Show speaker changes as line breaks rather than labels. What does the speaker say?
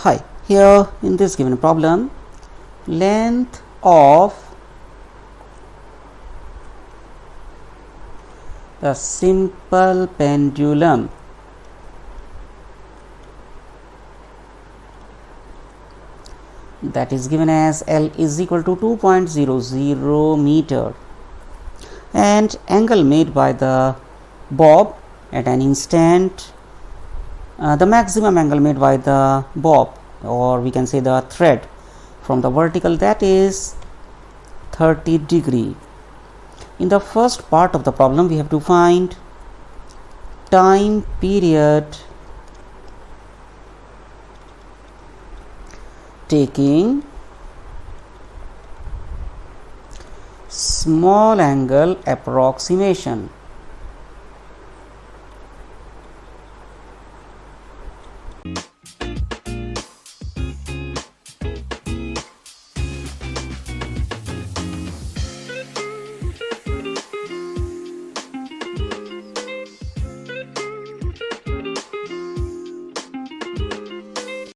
Hi, here in this given problem, length of the simple pendulum that is given as L is equal to 2.00 meter, and angle made by the bob at an instant, the maximum angle made by the bob, or we can say the thread, from the vertical, that is 30 degree. In the first part of the problem, we have to find time period taking small angle approximation.